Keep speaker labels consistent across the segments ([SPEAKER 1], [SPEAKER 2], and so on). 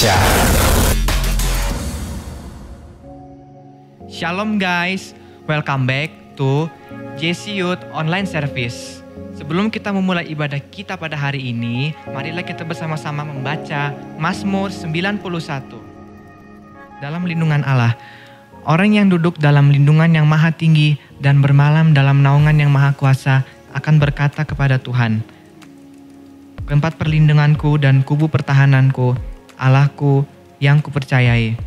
[SPEAKER 1] Indonesia.
[SPEAKER 2] Shalom guys, welcome back to JC Youth Online Service. Sebelum kita memulai ibadah kita pada hari ini, marilah kita bersama-sama membaca Mazmur 91. Dalam lindungan Allah, orang yang duduk dalam lindungan yang maha tinggi dan bermalam dalam naungan yang maha kuasa akan berkata kepada Tuhan, tempat perlindunganku dan kubu pertahananku, Allahku yang kupercayai.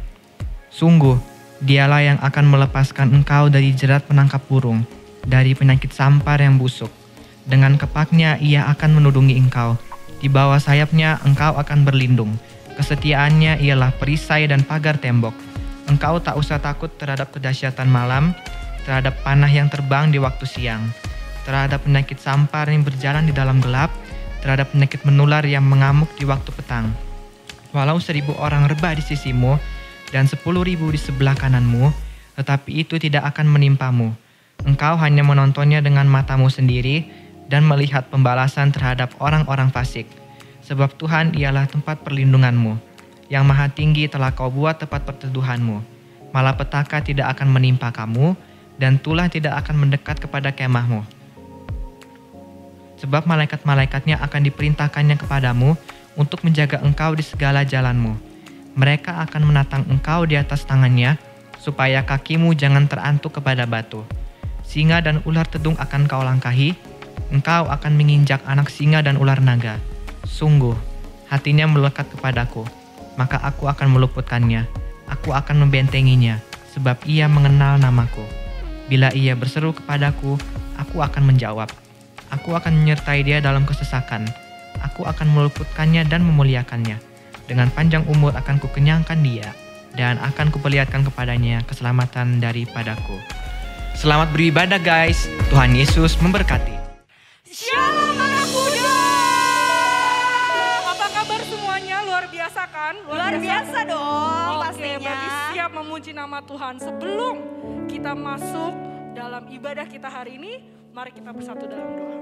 [SPEAKER 2] Sungguh, Dialah yang akan melepaskan engkau dari jerat penangkap burung, dari penyakit sampar yang busuk. Dengan kepaknya ia akan menudungi engkau. Di bawah sayapnya engkau akan berlindung. Kesetiaannya ialah perisai dan pagar tembok. Engkau tak usah takut terhadap kedahsyatan malam, terhadap panah yang terbang di waktu siang, terhadap penyakit sampar yang berjalan di dalam gelap, terhadap penyakit menular yang mengamuk di waktu petang. Walau 1.000 orang rebah di sisimu, dan 10.000 di sebelah kananmu, tetapi itu tidak akan menimpamu. Engkau hanya menontonnya dengan matamu sendiri dan melihat pembalasan terhadap orang-orang fasik. Sebab Tuhan ialah tempat perlindunganmu. Yang maha tinggi telah kau buat tempat perteduhanmu. Malapetaka tidak akan menimpa kamu, dan tulah tidak akan mendekat kepada kemahmu. Sebab malaikat-malaikatnya akan diperintahkannya kepadamu untuk menjaga engkau di segala jalanmu. Mereka akan menatang engkau di atas tangannya, supaya kakimu jangan terantuk kepada batu. Singa dan ular tedung akan kau langkahi, engkau akan menginjak anak singa dan ular naga. Sungguh, hatinya melekat kepadaku, maka aku akan meluputkannya. Aku akan membentenginya, sebab ia mengenal namaku. Bila ia berseru kepadaku, aku akan menjawab. Aku akan menyertai dia dalam kesesakan. Aku akan meluputkannya dan memuliakannya. Dengan panjang umur akan kukenyangkan dia, dan akan kuperlihatkan kepadanya keselamatan daripadaku. Selamat beribadah guys, Tuhan Yesus memberkati.
[SPEAKER 3] Shalom anak muda. Apa kabar semuanya? Luar biasa kan?
[SPEAKER 4] Luar biasa dong
[SPEAKER 3] Oke,
[SPEAKER 4] pastinya.
[SPEAKER 3] berarti siap memuji nama Tuhan. Sebelum kita masuk dalam ibadah kita hari ini, mari kita bersatu dalam doa.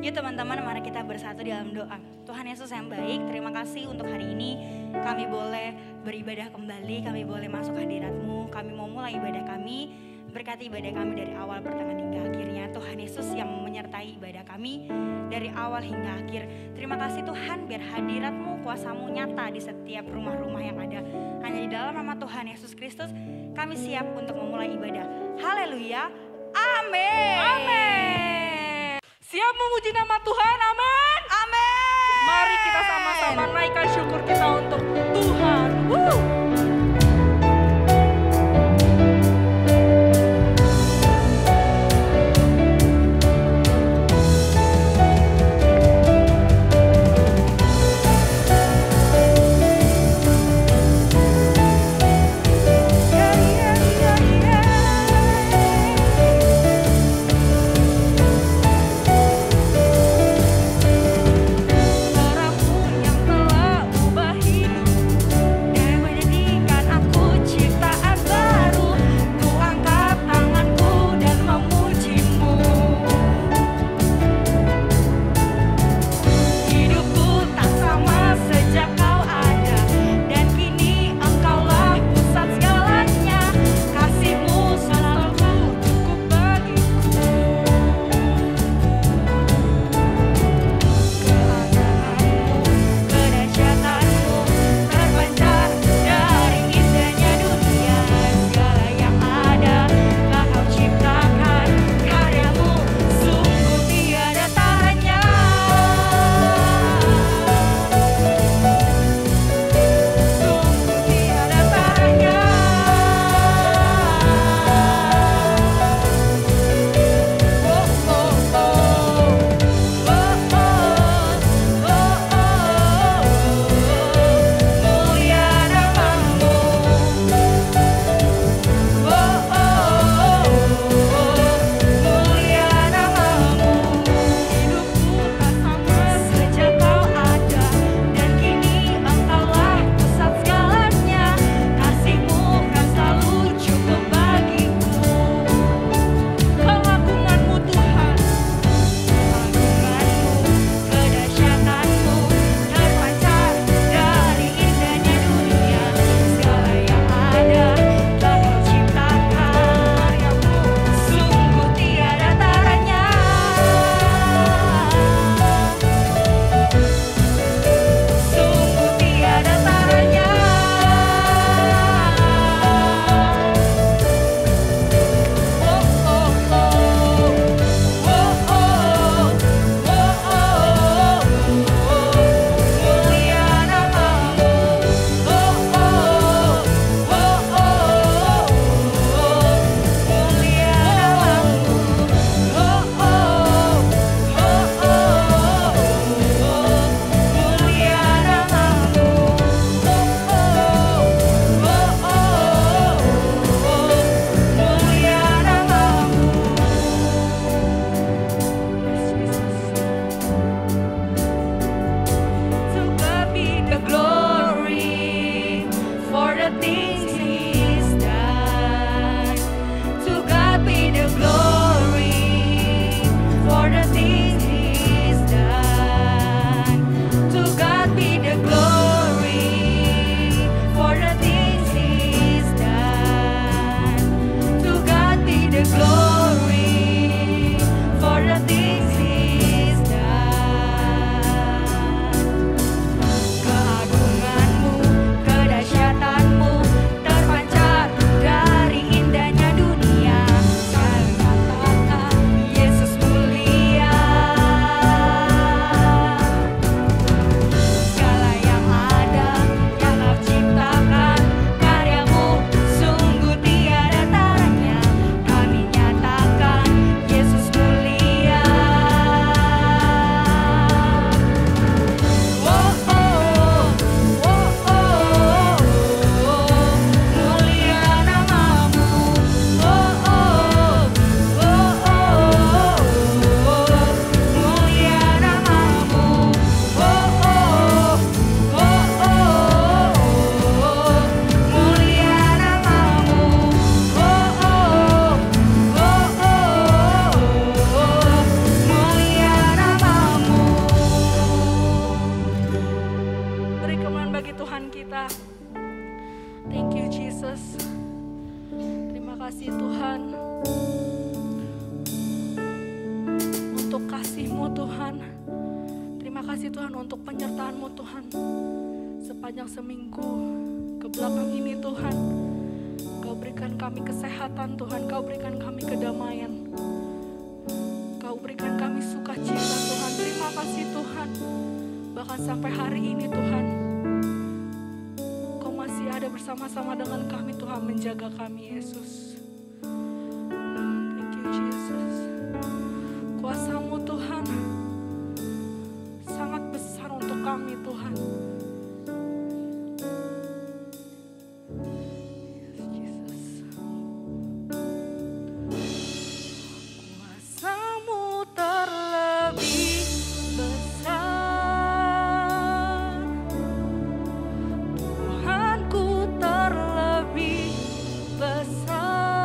[SPEAKER 4] Yuk teman-teman, mari kita bersatu di dalam doa. Tuhan Yesus yang baik, terima kasih untuk hari ini kami boleh beribadah kembali, kami boleh masuk hadirat-Mu, kami mau mulai ibadah kami, berkati ibadah kami dari awal, pertengahan hingga akhirnya. Tuhan Yesus yang menyertai ibadah kami dari awal hingga akhir. Terima kasih Tuhan, biar hadirat-Mu, kuasa-Mu nyata di setiap rumah-rumah yang ada. Hanya di dalam nama Tuhan Yesus Kristus kami siap untuk memulai ibadah. Haleluya, amin.
[SPEAKER 3] Amin. Siap memuji nama Tuhan, amin.
[SPEAKER 4] Amin.
[SPEAKER 3] Mari kita sama-sama naikkan syukur kita untuk Tuhan. Orang yang telah bagi Tuhan kita. Thank you Jesus. Terima kasih Tuhan untuk kasih-Mu Tuhan. Terima kasih Tuhan untuk penyertaan-Mu Tuhan. Sepanjang seminggu ke belakang ini Tuhan, Kau berikan kami kesehatan Tuhan, Kau berikan kami kedamaian, Kau berikan kami sukacita Tuhan. Terima kasih Tuhan. Bahkan sampai hari ini Tuhan, Kau masih ada bersama-sama dengan kami Tuhan, menjaga kami Yesus. Thank you Jesus. Kuasa-Mu Tuhan sangat besar untuk kami Tuhan. Yes, Jesus. Kuasa-Mu terlebih besar, Tuhanku terlebih besar.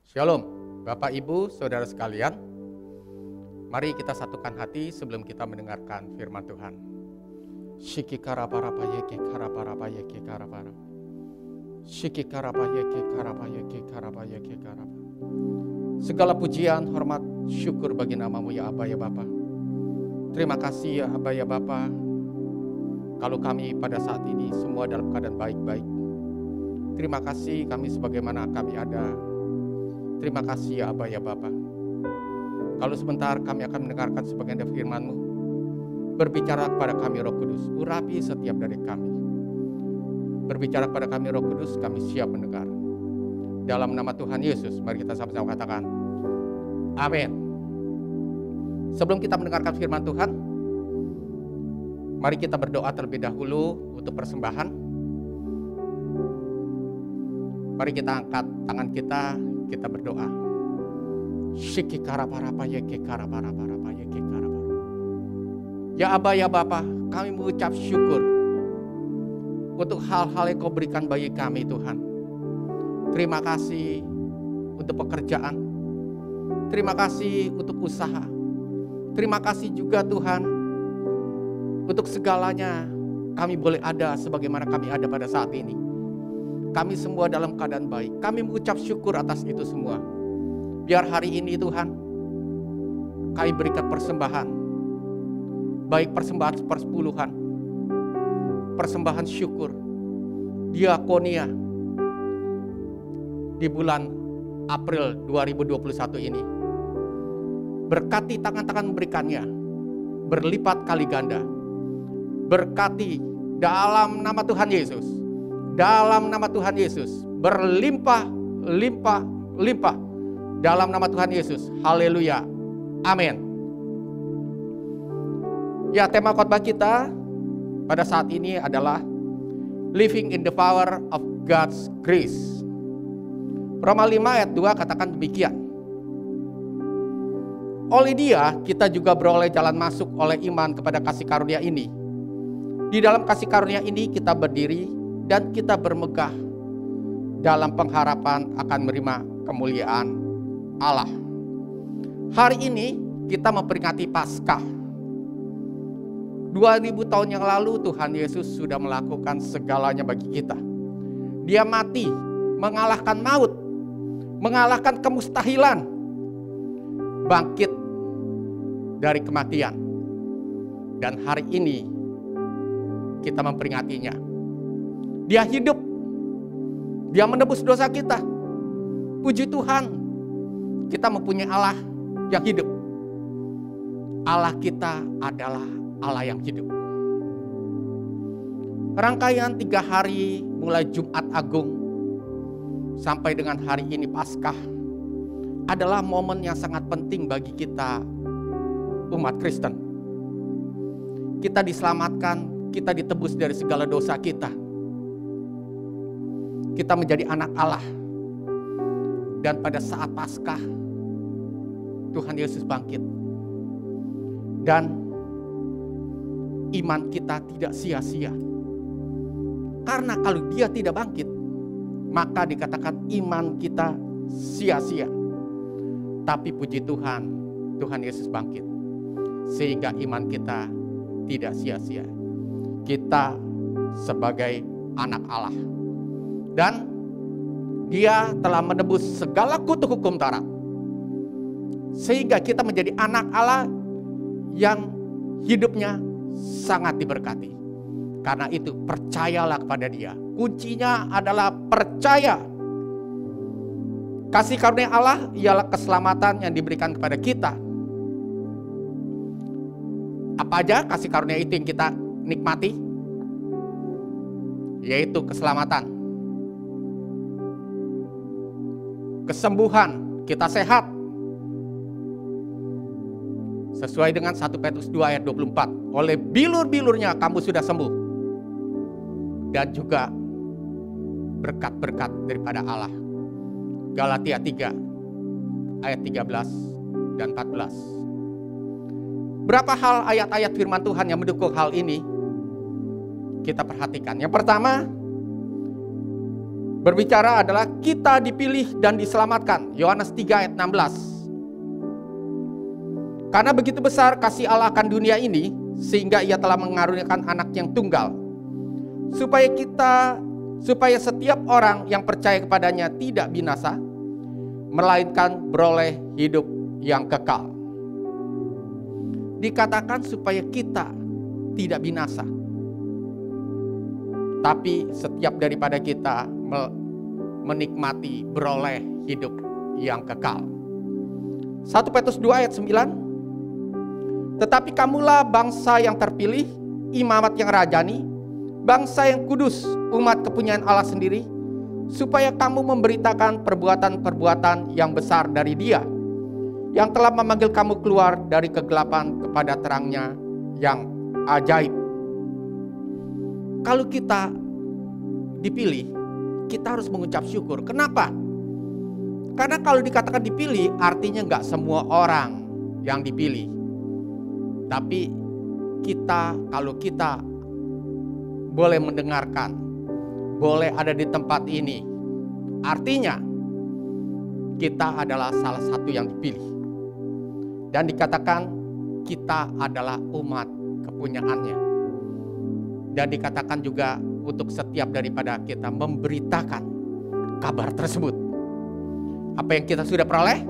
[SPEAKER 1] Shalom, Bapak Ibu, Saudara sekalian. Mari kita satukan hati sebelum kita mendengarkan firman Tuhan. Shiki karaparapa yeke karaparapa yeke karapara. Shiki karapa yeke karapa yeke karapa yeke karapa. Segala pujian, hormat, syukur bagi namamu ya Aba ya Bapa. Terima kasih ya Aba ya Bapa. Kalau kami pada saat ini semua dalam keadaan baik-baik. Terima kasih kami sebagaimana kami ada. Terima kasih ya Aba ya Bapa. Kalau sebentar kami akan mendengarkan sebagian dari firman-Mu. Berbicara kepada kami Roh Kudus, urapi setiap dari kami. Berbicara kepada kami Roh Kudus, kami siap mendengar. Dalam nama Tuhan Yesus, mari kita sama-sama katakan amin. Sebelum kita mendengarkan firman Tuhan, mari kita berdoa terlebih dahulu untuk persembahan. Mari kita angkat tangan kita berdoa. Shiki karaparapa yeke karaparapa yeke karapara. Ya Aba ya Bapa, kami mengucap syukur untuk hal-hal yang Kau berikan bagi kami Tuhan. Terima kasih untuk pekerjaan. Terima kasih untuk usaha. Terima kasih juga Tuhan untuk segalanya kami boleh ada sebagaimana kami ada pada saat ini. Kami semua dalam keadaan baik. Kami mengucap syukur atas itu semua. Biar hari ini Tuhan, kami berikan persembahan. Baik persembahan persepuluhan, persembahan syukur, diakonia di bulan April 2021 ini. Berkati tangan-tangan memberikannya, berlipat kali ganda. Berkati dalam nama Tuhan Yesus. Dalam nama Tuhan Yesus, berlimpah, limpah, limpah. Dalam nama Tuhan Yesus, haleluya, amin. Ya, tema khotbah kita pada saat ini adalah Living in the Power of God's Grace. Roma 5 ayat 2 katakan demikian. Oleh Dia, kita juga beroleh jalan masuk oleh iman kepada kasih karunia ini. Di dalam kasih karunia ini kita berdiri dan kita bermegah dalam pengharapan akan menerima kemuliaan Allah. Hari ini kita memperingati Paskah. 2000 tahun yang lalu Tuhan Yesus sudah melakukan segalanya bagi kita. Dia mati, mengalahkan maut, mengalahkan kemustahilan, bangkit dari kematian. Dan hari ini kita memperingatinya. Dia hidup. Dia menebus dosa kita. Puji Tuhan, kita mempunyai Allah yang hidup. Allah kita adalah Allah yang hidup. Rangkaian 3 hari mulai Jumat Agung sampai dengan hari ini Paskah adalah momen yang sangat penting bagi kita umat Kristen. Kita diselamatkan, kita ditebus dari segala dosa kita. Kita menjadi anak Allah. Dan pada saat Paskah, Tuhan Yesus bangkit. Dan iman kita tidak sia-sia. Karena kalau Dia tidak bangkit, maka dikatakan iman kita sia-sia. Tapi puji Tuhan, Tuhan Yesus bangkit. Sehingga iman kita tidak sia-sia. Kita sebagai anak Allah. Dan Dia telah menebus segala kutuk hukum Taurat. Sehingga kita menjadi anak Allah yang hidupnya sangat diberkati. Karena itu percayalah kepada Dia. Kuncinya adalah percaya. Kasih karunia Allah ialah keselamatan yang diberikan kepada kita. Apa aja kasih karunia itu yang kita nikmati? Yaitu keselamatan. Kesembuhan, kita sehat. Sesuai dengan 1 Petrus 2 ayat 24. Oleh bilur-bilurnya kamu sudah sembuh. Dan juga berkat-berkat daripada Allah. Galatia 3 ayat 13 dan 14. Berapa hal ayat-ayat firman Tuhan yang mendukung hal ini? Kita perhatikan. Yang pertama, berbicara adalah kita dipilih dan diselamatkan. Yohanes 3 ayat 16. Karena begitu besar kasih Allah akan dunia ini, sehingga ia telah mengaruniakan anak yang tunggal, supaya setiap orang yang percaya kepadanya tidak binasa, melainkan beroleh hidup yang kekal. Dikatakan supaya kita tidak binasa, tapi setiap daripada kita menikmati beroleh hidup yang kekal. 1 Petrus 2 ayat 9. Tetapi kamulah bangsa yang terpilih, imamat yang rajani, bangsa yang kudus, umat kepunyaan Allah sendiri, supaya kamu memberitakan perbuatan-perbuatan yang besar dari Dia, yang telah memanggil kamu keluar dari kegelapan kepada terangnya yang ajaib. Kalau kita dipilih, kita harus mengucap syukur. Kenapa? Karena kalau dikatakan dipilih, artinya nggak semua orang yang dipilih. Tapi kalau kita boleh mendengarkan, boleh ada di tempat ini, artinya kita adalah salah satu yang dipilih. Dan dikatakan kita adalah umat kepunyaannya. Dan dikatakan juga untuk setiap daripada kita memberitakan kabar tersebut. Apa yang kita sudah peroleh,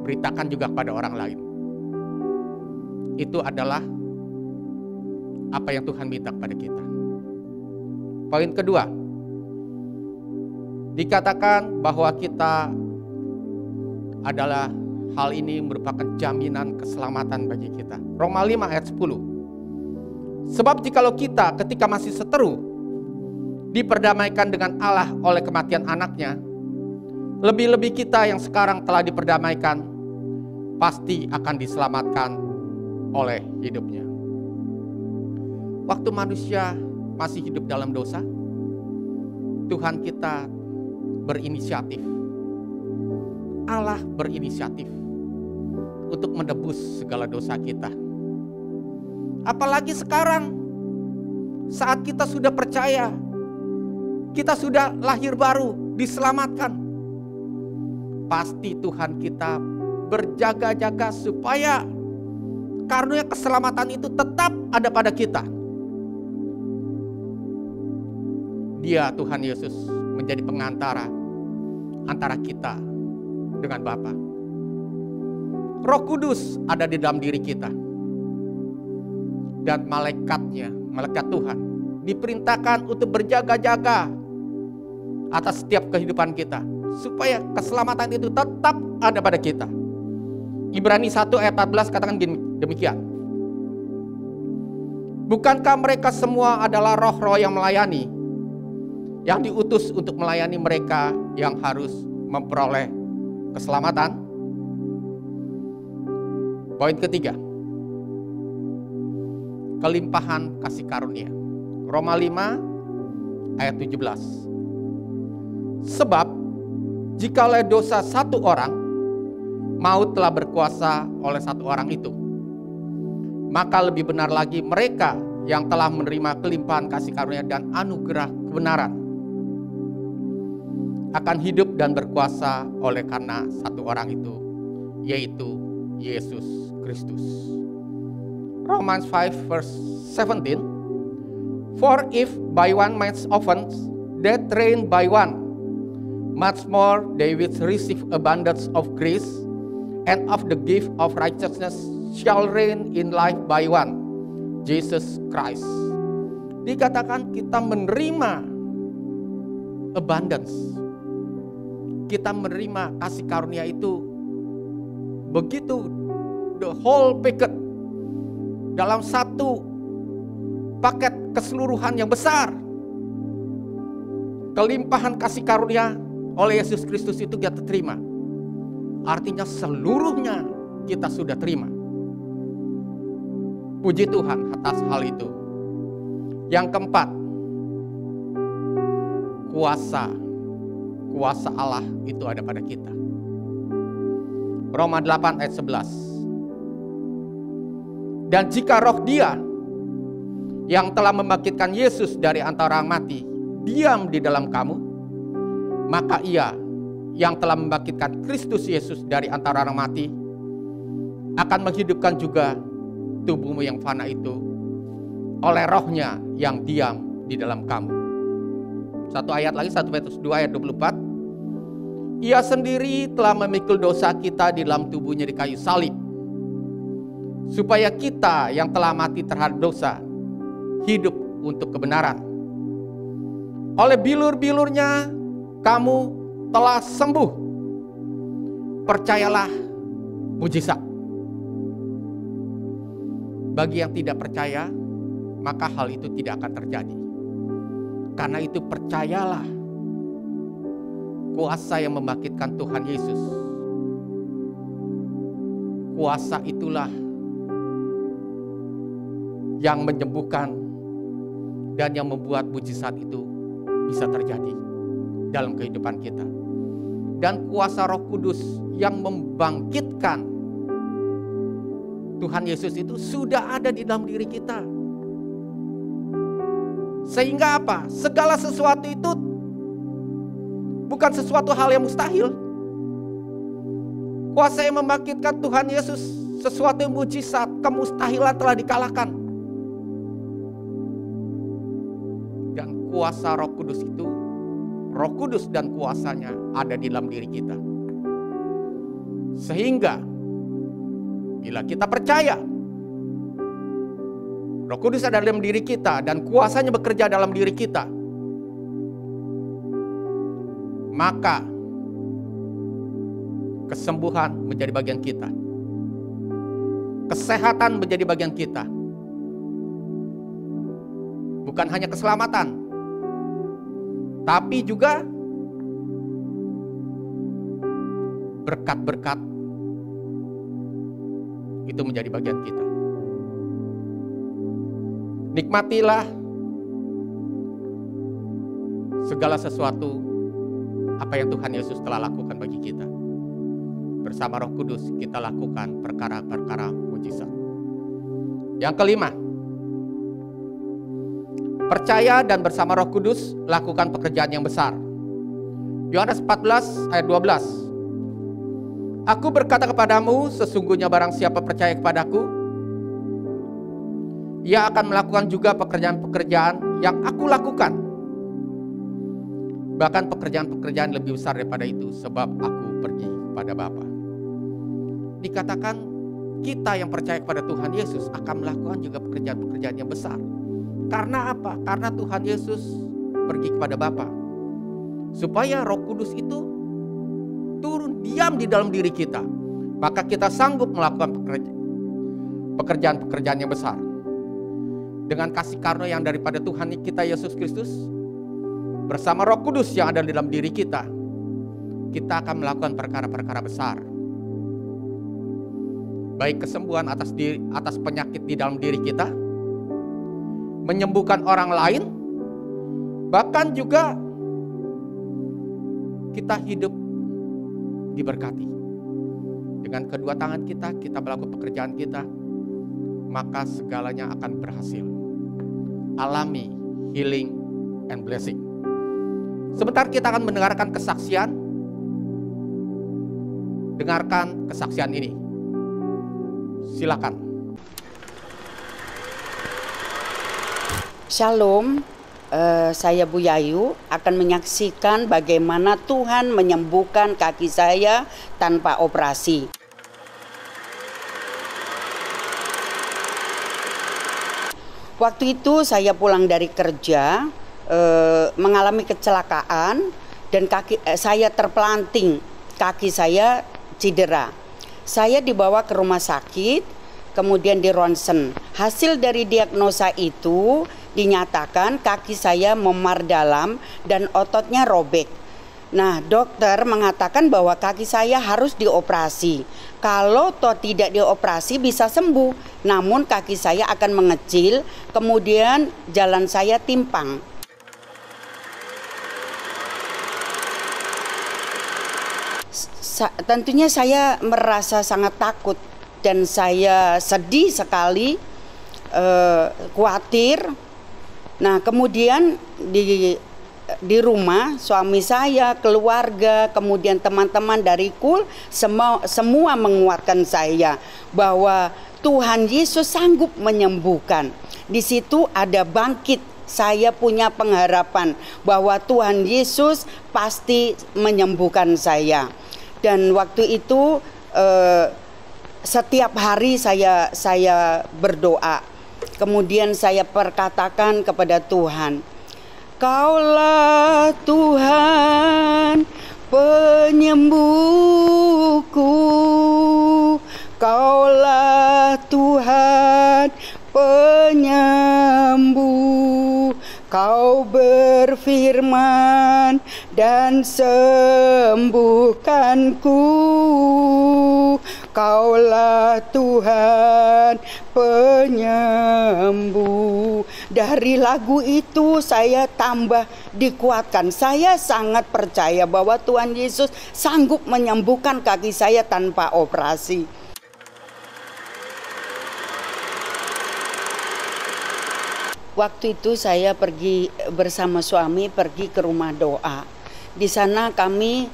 [SPEAKER 1] beritakan juga kepada orang lain. Itu adalah apa yang Tuhan minta kepada kita. Poin kedua, dikatakan bahwa kita adalah, hal ini merupakan jaminan keselamatan bagi kita. Roma 5 ayat 10. Sebab jikalau kita ketika masih seteru diperdamaikan dengan Allah oleh kematian anaknya, lebih-lebih kita yang sekarang telah diperdamaikan pasti akan diselamatkan oleh hidupnya. Waktu manusia masih hidup dalam dosa, Tuhan kita berinisiatif. Allah berinisiatif untuk menebus segala dosa kita. Apalagi sekarang, saat kita sudah percaya, kita sudah lahir baru, diselamatkan. Pasti Tuhan kita berjaga-jaga supaya karunia keselamatan itu tetap ada pada kita. Dia, Tuhan Yesus, menjadi pengantara antara kita dengan Bapa. Roh Kudus ada di dalam diri kita. Dan malaikatnya, malaikat Tuhan, diperintahkan untuk berjaga-jaga atas setiap kehidupan kita, supaya keselamatan itu tetap ada pada kita. Ibrani 1 ayat 14 katakan demikian. Bukankah mereka semua adalah roh-roh yang melayani, yang diutus untuk melayani mereka yang harus memperoleh keselamatan? Poin ketiga, kelimpahan kasih karunia. Roma 5 ayat 17. Sebab jikalau dosa satu orang, maut telah berkuasa oleh satu orang itu, maka lebih benar lagi mereka yang telah menerima kelimpahan kasih karunia dan anugerah kebenaran akan hidup dan berkuasa oleh karena satu orang itu, yaitu Yesus Kristus. Romans 5 verse 17. For if by one man's offense death reigned by one, much more they which receive abundance of grace and of the gift of righteousness shall reign in life by one, Jesus Christ. Dikatakan kita menerima abundance. Kita menerima kasih karunia itu begitu, the whole packet, dalam satu paket keseluruhan yang besar. Kelimpahan kasih karunia oleh Yesus Kristus itu kita terima. Artinya seluruhnya kita sudah terima. Puji Tuhan atas hal itu. Yang keempat, kuasa Allah itu ada pada kita. Roma 8 ayat 11. Dan jika roh Dia yang telah membangkitkan Yesus dari antara orang mati diam di dalam kamu, maka Ia yang telah membangkitkan Kristus Yesus dari antara orang mati akan menghidupkan juga tubuhmu yang fana itu oleh Roh-Nya yang diam di dalam kamu. Satu ayat lagi, 1 Petrus 2 ayat 24. Ia sendiri telah memikul dosa kita di dalam tubuhnya di kayu salib, supaya kita yang telah mati terhadap dosa hidup untuk kebenaran. Oleh bilur-bilurnya kamu telah sembuh. Percayalah mujizat. Bagi yang tidak percaya, maka hal itu tidak akan terjadi. Karena itu percayalah, kuasa yang membangkitkan Tuhan Yesus, kuasa itulah yang menyembuhkan dan yang membuat mujizat itu bisa terjadi dalam kehidupan kita. Dan kuasa Roh Kudus yang membangkitkan Tuhan Yesus itu sudah ada di dalam diri kita. Sehingga apa? Segala sesuatu itu bukan sesuatu hal yang mustahil. Kuasa yang membangkitkan Tuhan Yesus, sesuatu yang mujizat, kemustahilan telah dikalahkan. Dan kuasa Roh Kudus itu, Roh Kudus dan kuasanya ada di dalam diri kita. Sehingga bila kita percaya Roh Kudus ada dalam diri kita dan kuasanya bekerja dalam diri kita, maka kesembuhan menjadi bagian kita, kesehatan menjadi bagian kita. Bukan hanya keselamatan, tapi juga berkat-berkat itu menjadi bagian kita. Nikmatilah segala sesuatu apa yang Tuhan Yesus telah lakukan bagi kita. Bersama Roh Kudus kita lakukan perkara-perkara mujizat. Yang kelima, percaya dan bersama Roh Kudus lakukan pekerjaan yang besar. Yohanes 14 ayat 12. Aku berkata kepadamu, sesungguhnya barang siapa percaya kepadaku, ia akan melakukan juga pekerjaan-pekerjaan yang aku lakukan. Bahkan pekerjaan-pekerjaan lebih besar daripada itu, sebab aku pergi kepada Bapa. Dikatakan kita yang percaya kepada Tuhan Yesus akan melakukan juga pekerjaan-pekerjaan yang besar. Karena apa? Karena Tuhan Yesus pergi kepada Bapa. Supaya Roh Kudus itu turun diam di dalam diri kita. Maka kita sanggup melakukan pekerjaan-pekerjaan yang besar. Dengan kasih karunia yang daripada Tuhan kita Yesus Kristus, bersama Roh Kudus yang ada di dalam diri kita, kita akan melakukan perkara-perkara besar. Baik kesembuhan atas penyakit di dalam diri kita, menyembuhkan orang lain, bahkan juga kita hidup diberkati. Dengan kedua tangan kita melakukan pekerjaan kita, maka segalanya akan berhasil. Alami healing and blessing. Sebentar kita akan mendengarkan kesaksian. Dengarkan kesaksian ini. Silakan.
[SPEAKER 5] Shalom, saya Bu Yayu akan menyaksikan bagaimana Tuhan menyembuhkan kaki saya tanpa operasi. Waktu itu saya pulang dari kerja, mengalami kecelakaan dan kaki saya terpelanting, kaki saya cedera. Saya dibawa ke rumah sakit, kemudian di ronsen. Hasil dari diagnosa itu dinyatakan kaki saya memar dalam dan ototnya robek. Nah, dokter mengatakan bahwa kaki saya harus dioperasi. Kalau toh tidak dioperasi bisa sembuh, namun kaki saya akan mengecil, kemudian jalan saya timpang. Tentunya saya merasa sangat takut dan saya sedih sekali, khawatir. Nah, kemudian di rumah, suami saya, keluarga, kemudian teman-teman dari KUL semua menguatkan saya bahwa Tuhan Yesus sanggup menyembuhkan. Di situ ada bangkit. Saya punya pengharapan bahwa Tuhan Yesus pasti menyembuhkan saya. Dan waktu itu setiap hari saya berdoa. Kemudian saya perkatakan kepada Tuhan, Kaulah Tuhan penyembuhku, Kaulah Tuhan penyembuh, Kau berfirman dan sembuhkanku, Kaulah Tuhan penyembuh. Dari lagu itu saya tambah dikuatkan. Saya sangat percaya bahwa Tuhan Yesus sanggup menyembuhkan kaki saya tanpa operasi. Waktu itu saya pergi bersama suami pergi ke rumah doa. Di sana kami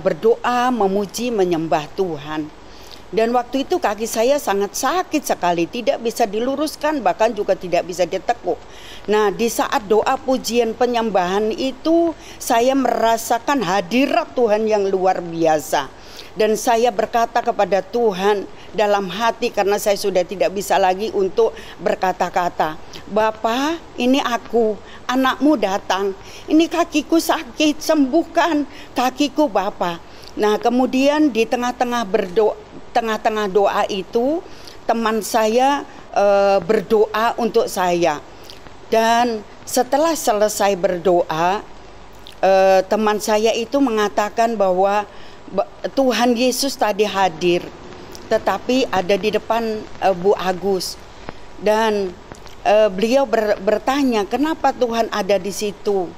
[SPEAKER 5] berdoa, memuji, menyembah Tuhan. Dan waktu itu kaki saya sangat sakit sekali, tidak bisa diluruskan, bahkan juga tidak bisa ditekuk. Nah, di saat doa pujian penyembahan itu saya merasakan hadirat Tuhan yang luar biasa. Dan saya berkata kepada Tuhan dalam hati karena saya sudah tidak bisa lagi untuk berkata-kata. Bapa, ini aku, anakmu datang. Ini kakiku sakit, sembuhkan kakiku Bapa. Nah, kemudian di tengah-tengah doa itu teman saya berdoa untuk saya. Dan setelah selesai berdoa, teman saya itu mengatakan bahwa Tuhan Yesus tadi hadir, tetapi ada di depan Bu Agus. Dan beliau bertanya, kenapa Tuhan ada di situ?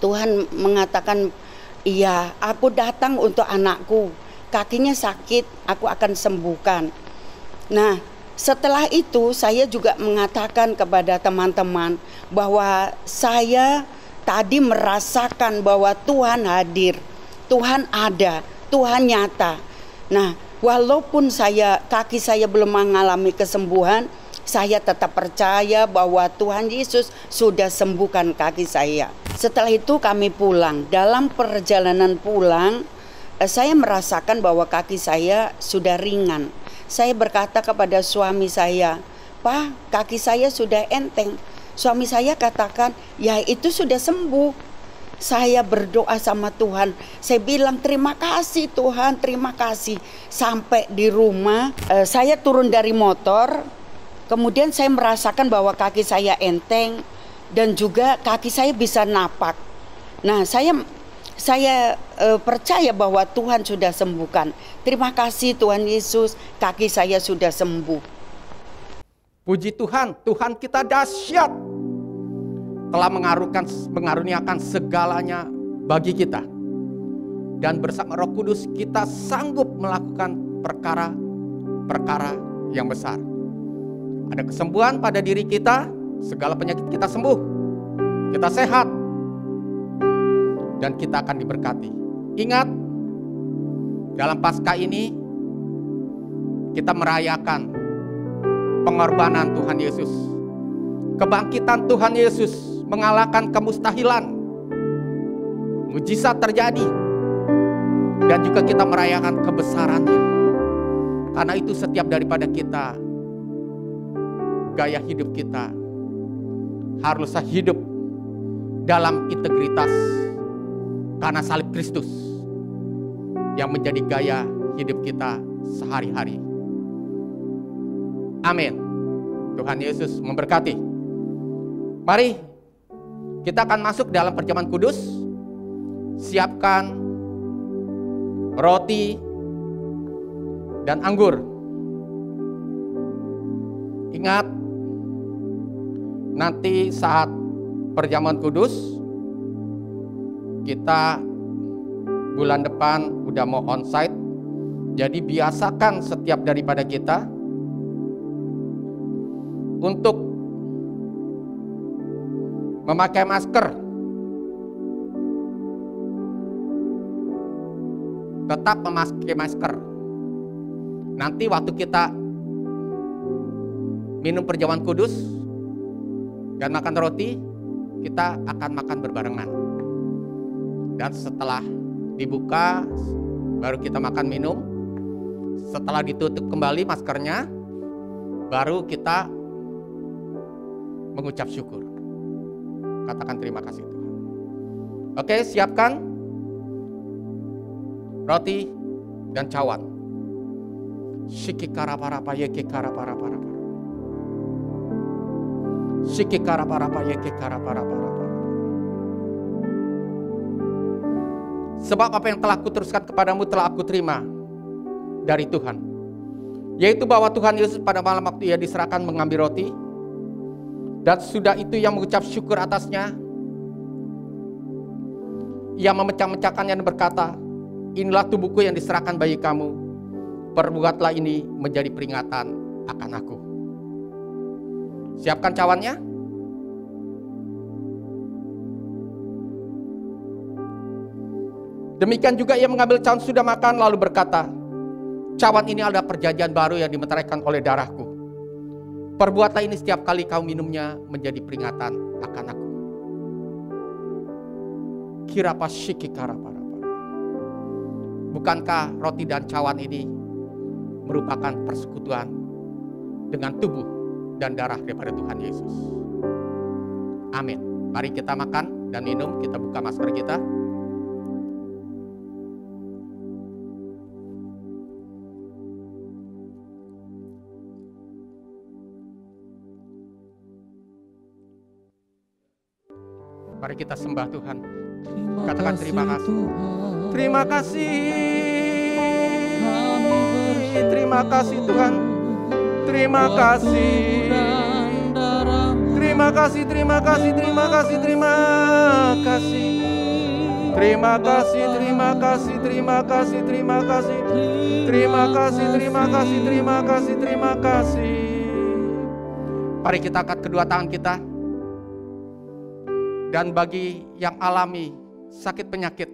[SPEAKER 5] Tuhan mengatakan, iya, aku datang untuk anakku, kakinya sakit, aku akan sembuhkan. Nah, setelah itu saya juga mengatakan kepada teman-teman bahwa saya tadi merasakan bahwa Tuhan hadir, Tuhan ada, Tuhan nyata. Nah, walaupun kaki saya belum mengalami kesembuhan, saya tetap percaya bahwa Tuhan Yesus sudah sembuhkan kaki saya. Setelah itu kami pulang. Dalam perjalanan pulang, saya merasakan bahwa kaki saya sudah ringan. Saya berkata kepada suami saya, Pak, kaki saya sudah enteng. Suami saya katakan, ya itu sudah sembuh. Saya berdoa sama Tuhan. Saya bilang terima kasih Tuhan, terima kasih. Sampai di rumah, saya turun dari motor. Kemudian saya merasakan bahwa kaki saya enteng dan juga kaki saya bisa napak. Nah, saya percaya bahwa Tuhan sudah sembuhkan. Terima kasih Tuhan Yesus, kaki saya sudah sembuh.
[SPEAKER 1] Puji Tuhan, Tuhan kita dahsyat. Telah mengaruniakan segalanya bagi kita. Dan bersama Roh Kudus kita sanggup melakukan perkara-perkara yang besar. Ada kesembuhan pada diri kita, segala penyakit kita sembuh. Kita sehat. Dan kita akan diberkati. Ingat, dalam Paskah ini kita merayakan pengorbanan Tuhan Yesus. Kebangkitan Tuhan Yesus mengalahkan kemustahilan. Mujizat terjadi. Dan juga kita merayakan kebesarannya. Karena itu setiap daripada kita, gaya hidup kita haruslah hidup dalam integritas. Karena salib Kristus yang menjadi gaya hidup kita sehari-hari. Amin. Tuhan Yesus memberkati. Mari kita akan masuk dalam perjamuan kudus. Siapkan roti dan anggur. Ingat, nanti saat perjamuan kudus, kita bulan depan udah mau onsite. Jadi biasakan setiap daripada kita untuk memakai masker tetap memakai masker. Nanti waktu kita minum perjamuan kudus dan makan roti, kita akan makan berbarengan. Dan setelah dibuka, baru kita makan minum. Setelah ditutup kembali maskernya, baru kita mengucap syukur. Katakan terima kasih Tuhan. Oke, siapkan roti dan cawan. Shiki karaparapa yeke karaparapa. Shiki karaparapa yeke karaparapa. Sebab apa yang telah kuteruskan kepadamu telah aku terima dari Tuhan, yaitu bahwa Tuhan Yesus pada malam waktu ia diserahkan mengambil roti, dan sudah itu ia mengucap syukur atasnya. Ia memecah-mecahkannya dan berkata, inilah tubuhku yang diserahkan bagi kamu. Perbuatlah ini menjadi peringatan akan aku. Siapkan cawannya. Demikian juga ia mengambil cawan sudah makan lalu berkata, cawan ini adalah perjanjian baru yang dimeteraikan oleh darahku. Perbuatlah ini setiap kali kau minumnya menjadi peringatan akan aku. Kirapa shiki karapara. Bukankah roti dan cawan ini merupakan persekutuan dengan tubuh dan darah daripada Tuhan Yesus? Amin. Mari kita makan dan minum, kita buka masker kita. Mari kita sembah Tuhan. Katakan terima kasih. Terima kasih. Terima kasih Tuhan. Terima kasih. Terima kasih, terima kasih, terima kasih, terima kasih. Terima kasih, terima kasih, terima kasih, terima kasih. Terima kasih, terima kasih, terima kasih, terima kasih. Mari kita angkat kedua tangan kita. Dan bagi yang alami sakit penyakit,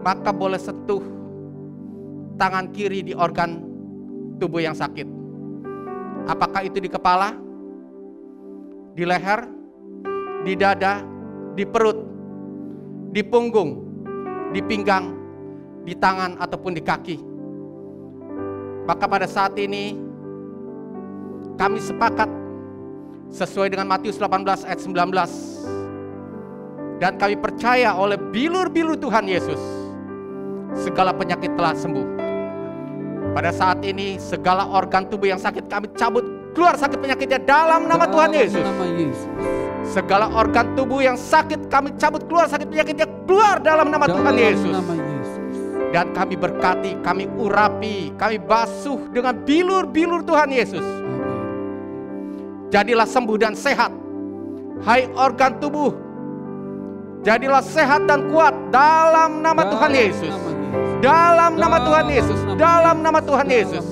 [SPEAKER 1] maka boleh sentuh tangan kiri di organ tubuh yang sakit. Apakah itu di kepala, di leher, di dada, di perut, di punggung, di pinggang, di tangan ataupun di kaki. Maka pada saat ini kami sepakat sesuai dengan Matius 18 ayat 19. Dan kami percaya oleh bilur-bilur Tuhan Yesus, segala penyakit telah sembuh. Pada saat ini segala organ tubuh yang sakit kami cabut keluar sakit penyakitnya dalam nama Tuhan Yesus. Segala organ tubuh yang sakit kami cabut keluar sakit penyakitnya keluar dalam nama Tuhan Yesus. Dan kami berkati, kami urapi, kami basuh dengan bilur-bilur Tuhan Yesus. Jadilah sembuh dan sehat, hai organ tubuh. Jadilah sehat dan kuat dalam nama Tuhan Yesus. Dalam nama Tuhan Yesus. Dalam nama Tuhan Yesus.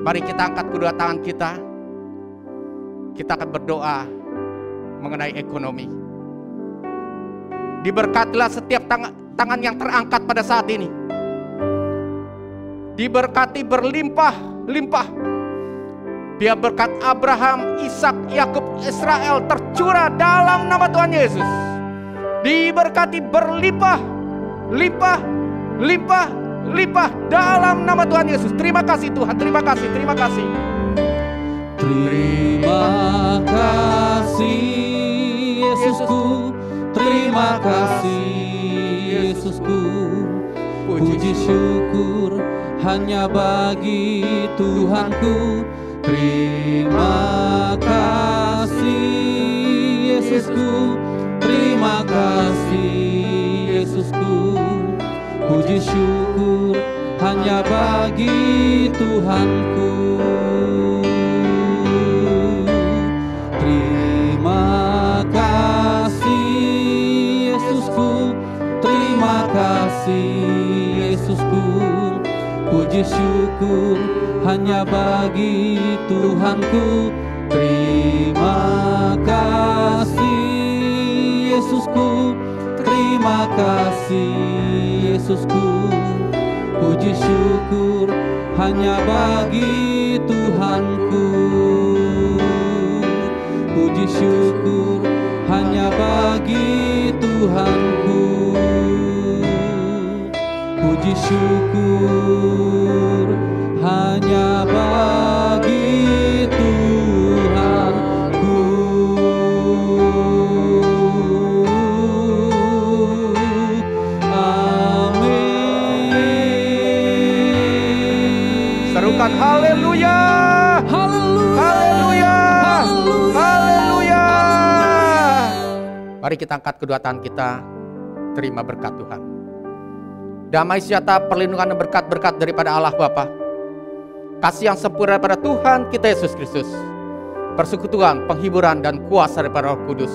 [SPEAKER 1] Mari kita angkat kedua tangan kita. Kita akan berdoa mengenai ekonomi. Diberkatilah setiap tangan yang terangkat pada saat ini. Diberkati berlimpah-limpah. Biar berkat Abraham, Ishak, Yakub, Israel tercurah dalam nama Tuhan Yesus. Diberkati berlimpah, limpah, limpah, limpah dalam nama Tuhan Yesus. Terima kasih Tuhan, terima kasih, terima kasih.
[SPEAKER 6] Terima kasih Yesusku, terima kasih Yesusku. Puji syukur hanya bagi Tuhanku. Terima kasih Yesusku, terima kasih Yesusku. Puji syukur hanya bagi Tuhanku. Terima kasih Yesusku, terima kasih Yesusku. Puji syukur hanya bagi Tuhanku. Terima kasih Yesusku, terima terima kasih Yesusku. Puji syukur hanya bagi Tuhanku. Puji syukur hanya bagi Tuhanku. Puji syukur hanya bagi Tuhanku. Amin.
[SPEAKER 1] Serukan haleluya. Haleluya. Haleluya. Mari kita angkat kedua tangan kita, terima berkat Tuhan. Damai sejahtera, perlindungan dan berkat-berkat daripada Allah Bapa, kasih yang sempurna daripada Tuhan kita Yesus Kristus, persekutuan, penghiburan dan kuasa daripada Roh Kudus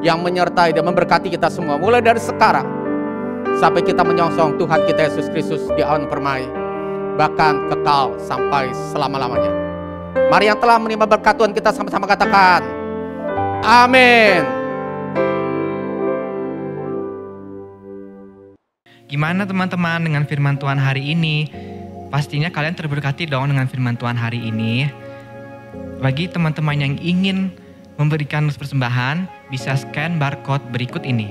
[SPEAKER 1] yang menyertai dan memberkati kita semua mulai dari sekarang sampai kita menyongsong Tuhan kita Yesus Kristus di awan permai, bahkan kekal sampai selama-lamanya. Mari yang telah menerima berkat Tuhan kita sama-sama katakan amin.
[SPEAKER 2] Gimana teman-teman dengan firman Tuhan hari ini? Pastinya kalian terberkati dong dengan firman Tuhan hari ini. Bagi teman-teman yang ingin memberikan persembahan, bisa scan barcode berikut ini.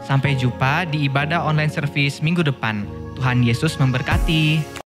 [SPEAKER 2] Sampai jumpa di ibadah online service minggu depan. Tuhan Yesus memberkati.